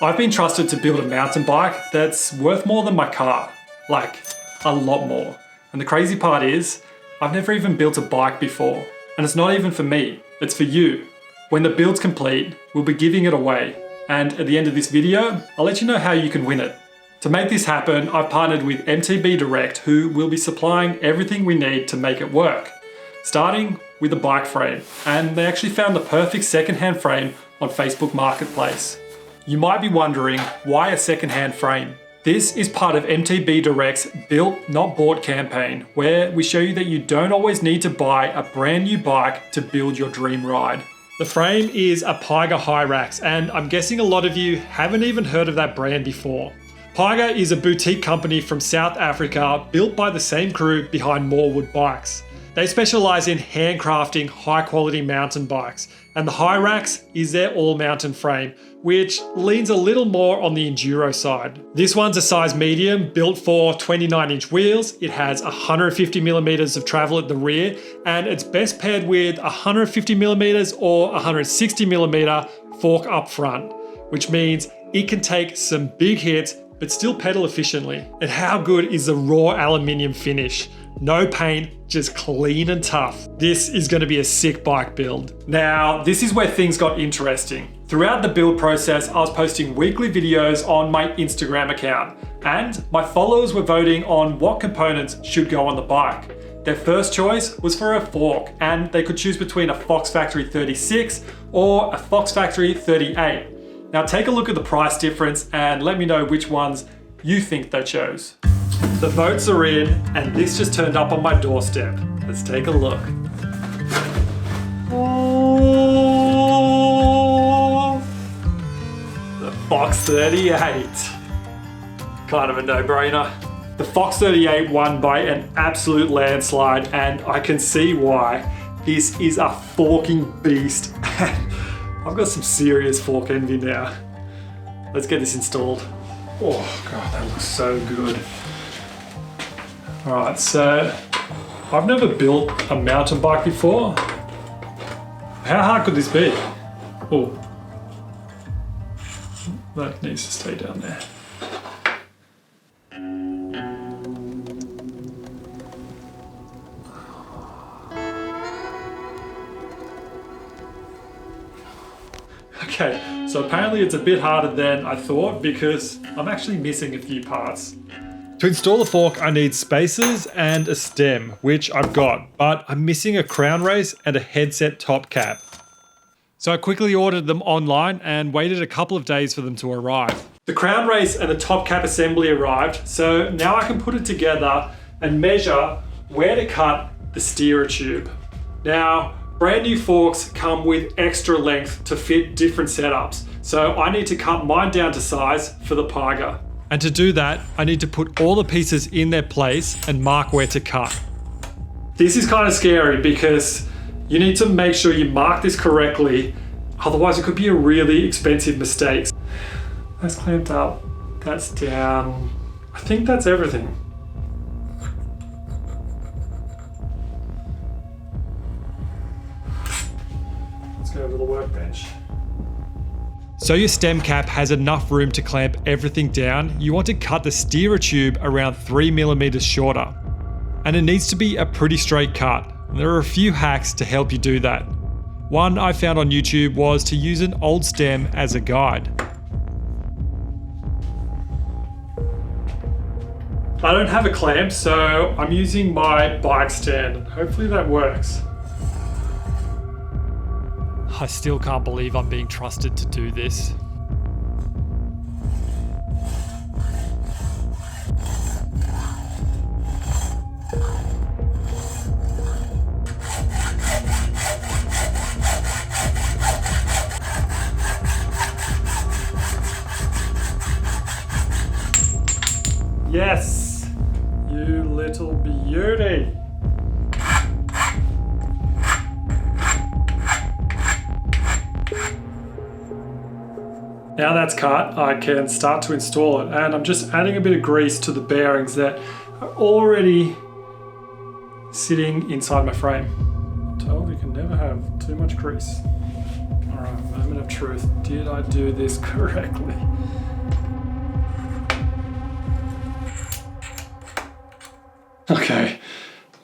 I've been trusted to build a mountain bike that's worth more than my car, like a lot more. And the crazy part is, I've never even built a bike before. And it's not even for me, it's for you. When the build's complete, we'll be giving it away. And at the end of this video, I'll let you know how you can win it. To make this happen, I've partnered with MTB Direct, who will be supplying everything we need to make it work. Starting with a bike frame. And they actually found the perfect secondhand frame on Facebook Marketplace. You might be wondering, why a secondhand frame? This is part of MTB Direct's Built Not Bought campaign, where we show you that you don't always need to buy a brand new bike to build your dream ride. The frame is a Pyga Hyrax, and I'm guessing a lot of you haven't even heard of that brand before. Pyga is a boutique company from South Africa built by the same crew behind Morewood Bikes. They specialize in handcrafting high quality mountain bikes, and the Hyrax is their all-mountain frame, which leans a little more on the enduro side. This one's a size medium, built for 29-inch wheels. It has 150 millimeters of travel at the rear, and it's best paired with 150 millimeters or 160 millimeter fork up front, which means it can take some big hits but still pedal efficiently. And how good is the raw aluminium finish? No paint, just clean and tough. This is going to be a sick bike build. Now, this is where things got interesting. Throughout the build process, I was posting weekly videos on my Instagram account, and my followers were voting on what components should go on the bike. Their first choice was for a fork, and they could choose between a Fox Factory 36 or a Fox Factory 38. Now take a look at the price difference and let me know which ones you think they chose. The votes are in, and this just turned up on my doorstep. Let's take a look. Oh, the Fox 38. Kind of a no-brainer. The Fox 38 won by an absolute landslide, and I can see why. This is a forking beast. I've got some serious fork envy now. Let's get this installed. Oh God, that looks so good. All right, so I've never built a mountain bike before. How hard could this be? Oh, that needs to stay down there. Okay, so apparently it's a bit harder than I thought because I'm actually missing a few parts. To install the fork, I need spacers and a stem, which I've got, but I'm missing a crown race and a headset top cap. So I quickly ordered them online and waited a couple of days for them to arrive. The crown race and the top cap assembly arrived, so now I can put it together and measure where to cut the steerer tube. Now, brand new forks come with extra length to fit different setups, so I need to cut mine down to size for the Pyga. And to do that, I need to put all the pieces in their place and mark where to cut. This is kind of scary because you need to make sure you mark this correctly, otherwise it could be a really expensive mistake. That's clamped up, that's down. I think that's everything. Go over the workbench. So your stem cap has enough room to clamp everything down. You want to cut the steerer tube around 3 millimeters shorter. And it needs to be a pretty straight cut. And there are a few hacks to help you do that. One I found on YouTube was to use an old stem as a guide. I don't have a clamp, so I'm using my bike stand. Hopefully that works. I still can't believe I'm being trusted to do this. Yes, you little beauty. Now that's cut, I can start to install it, and I'm just adding a bit of grease to the bearings that are already sitting inside my frame. I'm told you can never have too much grease. All right, moment of truth. Did I do this correctly? Okay,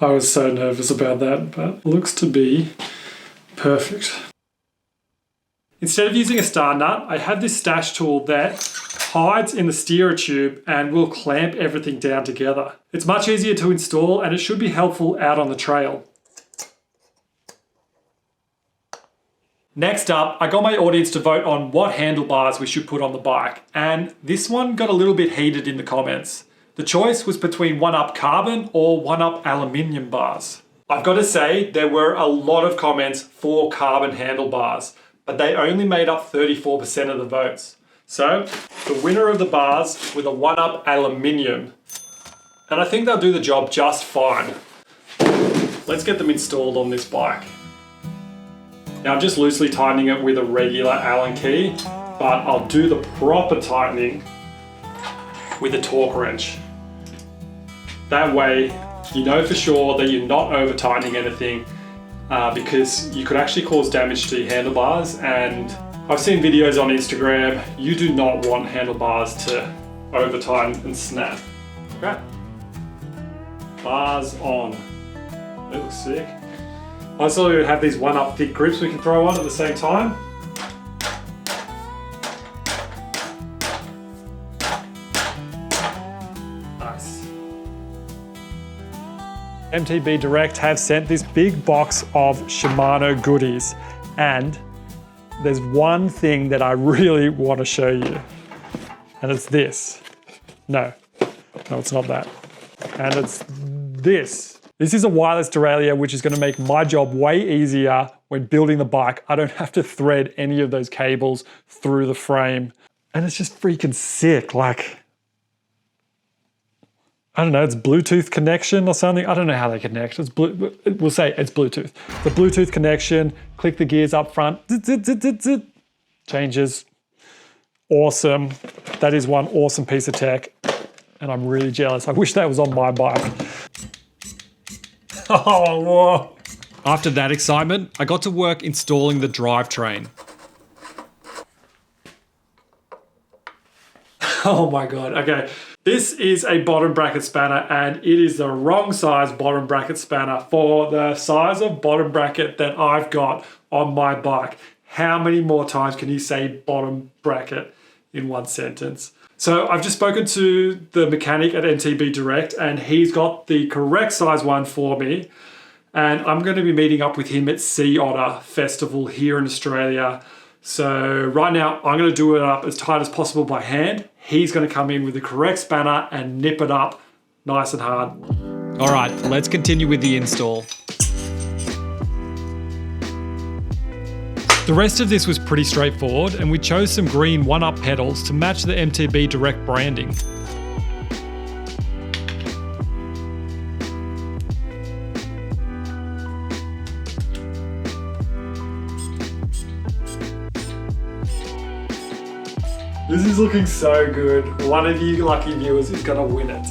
I was so nervous about that, but looks to be perfect. Instead of using a star nut, I have this stash tool that hides in the steerer tube and will clamp everything down together. It's much easier to install and it should be helpful out on the trail. Next up, I got my audience to vote on what handlebars we should put on the bike, and this one got a little bit heated in the comments. The choice was between 1UP carbon or 1UP aluminium bars. I've got to say, there were a lot of comments for carbon handlebars, but they only made up 34% of the votes. So, the winner of the bars were the 1UP aluminium, and I think they'll do the job just fine. Let's get them installed on this bike. Now I'm just loosely tightening it with a regular Allen key, but I'll do the proper tightening with a torque wrench. That way, you know for sure that you're not over tightening anything, because you could actually cause damage to your handlebars, and I've seen videos on Instagram. You do not want handlebars to over tighten and snap. Okay. Bars on. That looks sick. I also have these 1UP thick grips we can throw on at the same time. Nice. MTB Direct have sent this big box of Shimano goodies, and there's one thing that I really want to show you, and it's this. No, it's not that. And it's this. This is a wireless derailleur, which is going to make my job way easier when building the bike. I don't have to thread any of those cables through the frame. And it's just freaking sick. Like, I don't know, it's Bluetooth connection or something. I don't know how they connect. We'll say it's Bluetooth. The Bluetooth connection, click the gears up front, changes. Awesome. That is one awesome piece of tech. And I'm really jealous. I wish that was on my bike. Oh, whoa. After that excitement, I got to work installing the drivetrain. Oh my God, okay. This is a bottom bracket spanner, and it is the wrong size bottom bracket spanner for the size of bottom bracket that I've got on my bike. How many more times can you say bottom bracket in one sentence? So I've just spoken to the mechanic at MTB Direct, and he's got the correct size one for me. And I'm going to be meeting up with him at Sea Otter Festival here in Australia. So right now I'm going to do it up as tight as possible by hand. He's going to come in with the correct spanner and nip it up nice and hard. All right, let's continue with the install. The rest of this was pretty straightforward, and we chose some green 1UP pedals to match the MTB Direct branding. This is looking so good. One of you lucky viewers is gonna win it.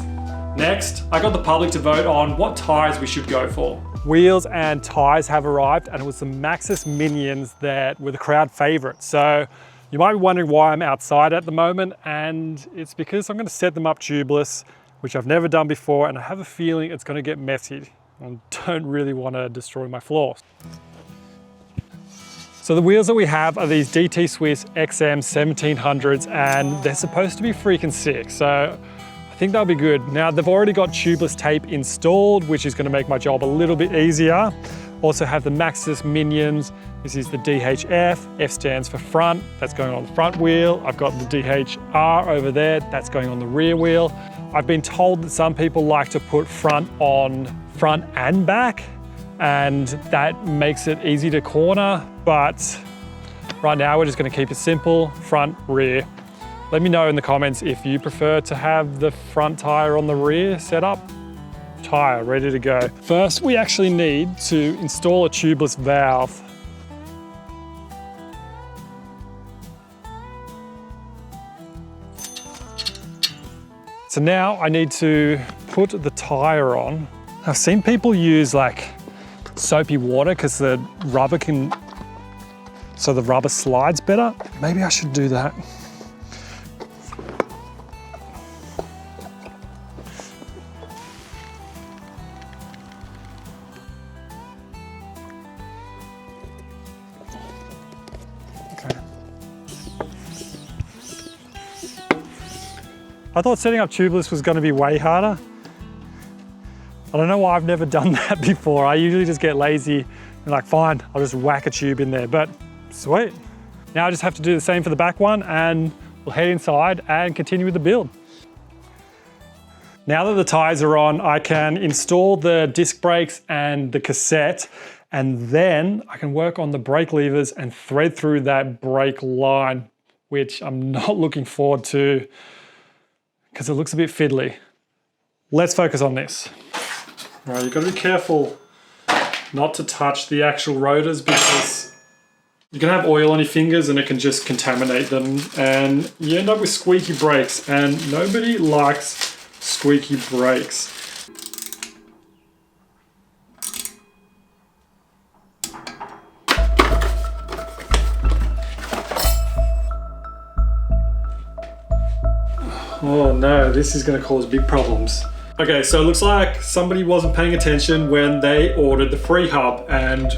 Next, I got the public to vote on what tyres we should go for. Wheels and tyres have arrived, and it was the Maxxis Minions that were the crowd favourite. So you might be wondering why I'm outside at the moment, and it's because I'm going to set them up tubeless, which I've never done before, and I have a feeling it's going to get messy. I don't really want to destroy my floors. So the wheels that we have are these DT Swiss XM 1700s, and they're supposed to be freaking sick. So I think they'll be good. Now they've already got tubeless tape installed, which is going to make my job a little bit easier. Also have the Maxxis Minions. This is the DHF. F stands for front. That's going on the front wheel. I've got the DHR over there. That's going on the rear wheel. I've been told that some people like to put front on front and back, and that makes it easy to corner. But right now we're just going to keep it simple, front, rear. Let me know in the comments if you prefer to have the front tyre on the rear set up. Tyre ready to go. First, we actually need to install a tubeless valve. So now I need to put the tyre on. I've seen people use like soapy water because the rubber can so the rubber slides better. Maybe I should do that. Okay. I thought setting up tubeless was going to be way harder. I don't know why I've never done that before. I usually just get lazy and like, fine, I'll just whack a tube in there, but sweet. Now I just have to do the same for the back one and we'll head inside and continue with the build. Now that the tires are on, I can install the disc brakes and the cassette, and then I can work on the brake levers and thread through that brake line, which I'm not looking forward to because it looks a bit fiddly. Let's focus on this. All right, you've got to be careful not to touch the actual rotors because you can have oil on your fingers and it can just contaminate them and you end up with squeaky brakes, and nobody likes squeaky brakes. Oh no, this is going to cause big problems. Okay, so it looks like somebody wasn't paying attention when they ordered the free hub, and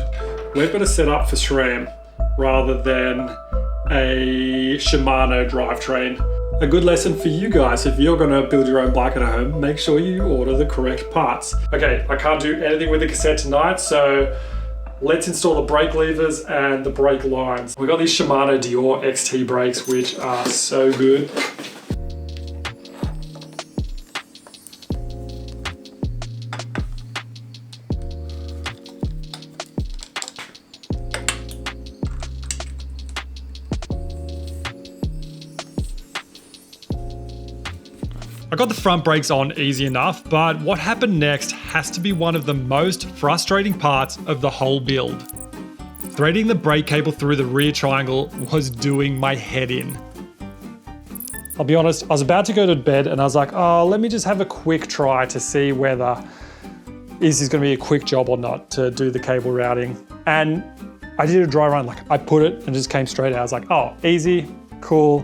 we've got to set up for SRAM rather than a Shimano drivetrain. A good lesson for you guys: if you're going to build your own bike at home, make sure you order the correct parts. Okay, I can't do anything with the cassette tonight, so let's install the brake levers and the brake lines. We've got these Shimano Dior XT brakes, which are so good. I got the front brakes on easy enough, but what happened next has to be one of the most frustrating parts of the whole build. Threading the brake cable through the rear triangle was doing my head in. I'll be honest, I was about to go to bed and I was like, oh, let me just have a quick try to see whether is this going to be a quick job or not to do the cable routing. And I did a dry run, like I put it and just came straight out. I was like, oh, easy, cool,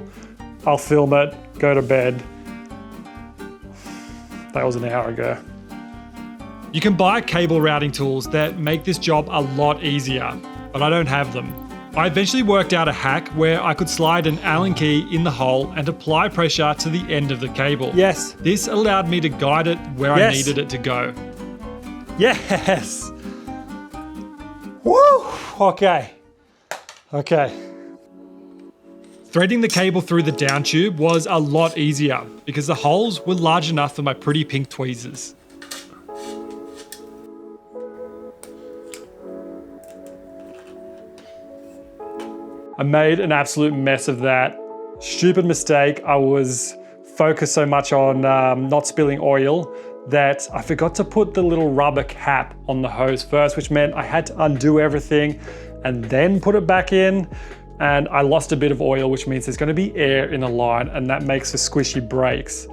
I'll film it, go to bed. That was an hour ago. You can buy cable routing tools that make this job a lot easier, but I don't have them. I eventually worked out a hack where I could slide an Allen key in the hole and apply pressure to the end of the cable. Yes. This allowed me to guide it where I needed it to go. Yes. Woo! Okay. Okay. Threading the cable through the down tube was a lot easier because the holes were large enough for my pretty pink tweezers. I made an absolute mess of that. Stupid mistake. I was focused so much on not spilling oil that I forgot to put the little rubber cap on the hose first, which meant I had to undo everything and then put it back in. And I lost a bit of oil, which means there's going to be air in the line and that makes for squishy brakes.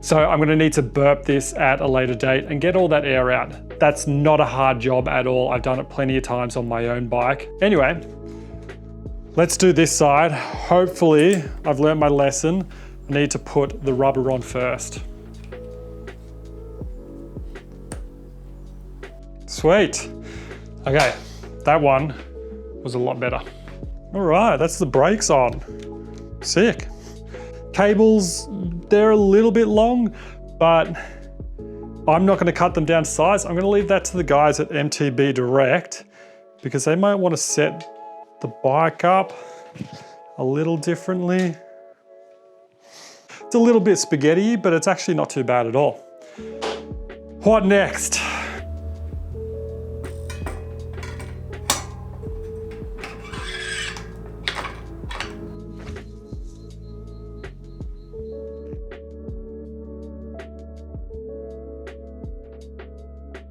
So I'm going to need to burp this at a later date and get all that air out. That's not a hard job at all. I've done it plenty of times on my own bike. Anyway, let's do this side. Hopefully I've learned my lesson. I need to put the rubber on first. Sweet. Okay, that one was a lot better. All right, that's the brakes on. Sick. Cables, they're a little bit long, but I'm not going to cut them down to size. I'm going to leave that to the guys at MTB Direct because they might want to set the bike up a little differently. It's a little bit spaghetti, but it's actually not too bad at all. What next?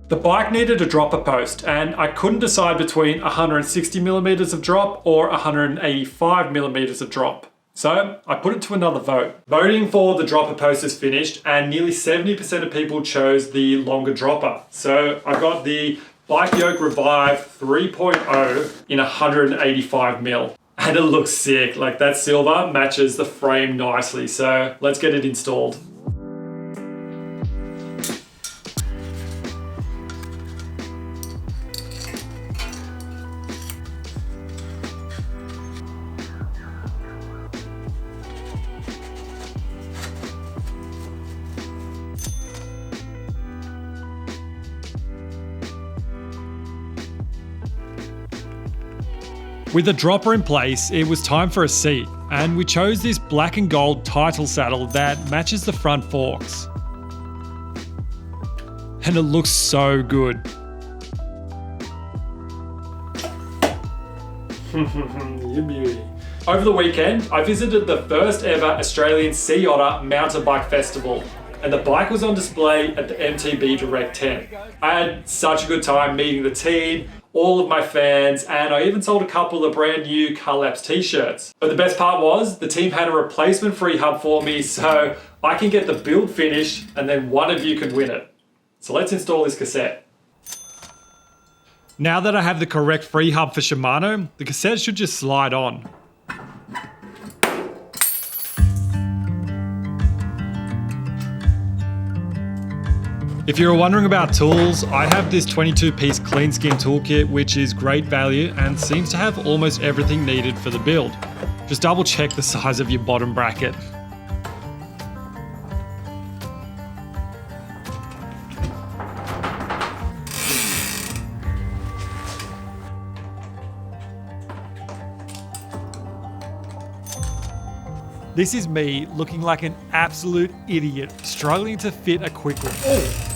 The bike needed a dropper post and I couldn't decide between 160 millimeters of drop or 185 millimeters of drop. So I put it to another vote. Voting for the dropper post is finished and nearly 70% of people chose the longer dropper. So I got the Bike yoke Revive 3.0 in 185mm. And it looks sick. Like, that silver matches the frame nicely. So let's get it installed. With the dropper in place, it was time for a seat, and we chose this black and gold title saddle that matches the front forks. And it looks so good. You beauty. Over the weekend, I visited the first ever Australian Sea Otter mountain bike festival, and the bike was on display at the MTB Direct tent. I had such a good time meeting the team, all of my fans, and I even sold a couple of brand new Cutlaps t-shirts. But the best part was, the team had a replacement free hub for me, so I can get the build finished and then one of you could win it. So let's install this cassette. Now that I have the correct free hub for Shimano, the cassette should just slide on. If you're wondering about tools, I have this 22-piece clean skin toolkit, which is great value and seems to have almost everything needed for the build. Just double check the size of your bottom bracket. This is me looking like an absolute idiot, struggling to fit a quick one.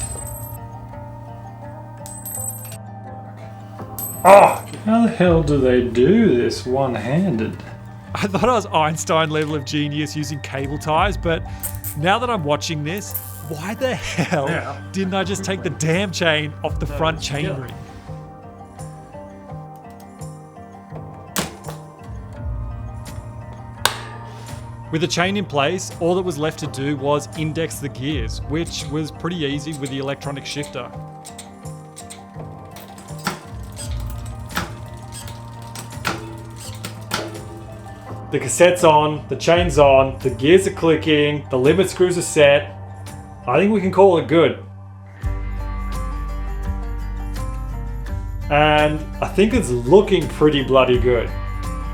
Oh, how the hell do they do this one-handed? I thought I was Einstein level of genius using cable ties, but now that I'm watching this, why the hell didn't I just take the damn chain off the front chainring? With the chain in place, all that was left to do was index the gears, which was pretty easy with the electronic shifter. The cassette's on, the chain's on, the gears are clicking, the limit screws are set. I think we can call it good. And I think it's looking pretty bloody good.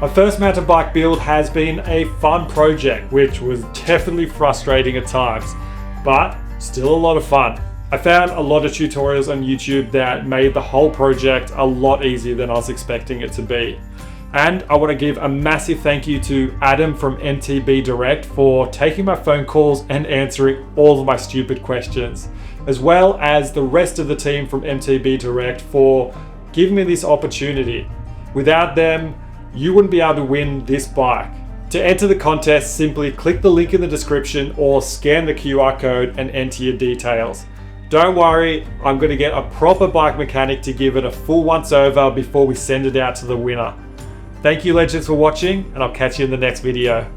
My first mountain bike build has been a fun project, which was definitely frustrating at times, but still a lot of fun. I found a lot of tutorials on YouTube that made the whole project a lot easier than I was expecting it to be. And I want to give a massive thank you to Adam from MTB Direct for taking my phone calls and answering all of my stupid questions, as well as the rest of the team from MTB Direct for giving me this opportunity. Without them, you wouldn't be able to win this bike. To enter the contest, simply click the link in the description or scan the QR code and enter your details. Don't worry, I'm going to get a proper bike mechanic to give it a full once over before we send it out to the winner. Thank you legends for watching, and I'll catch you in the next video.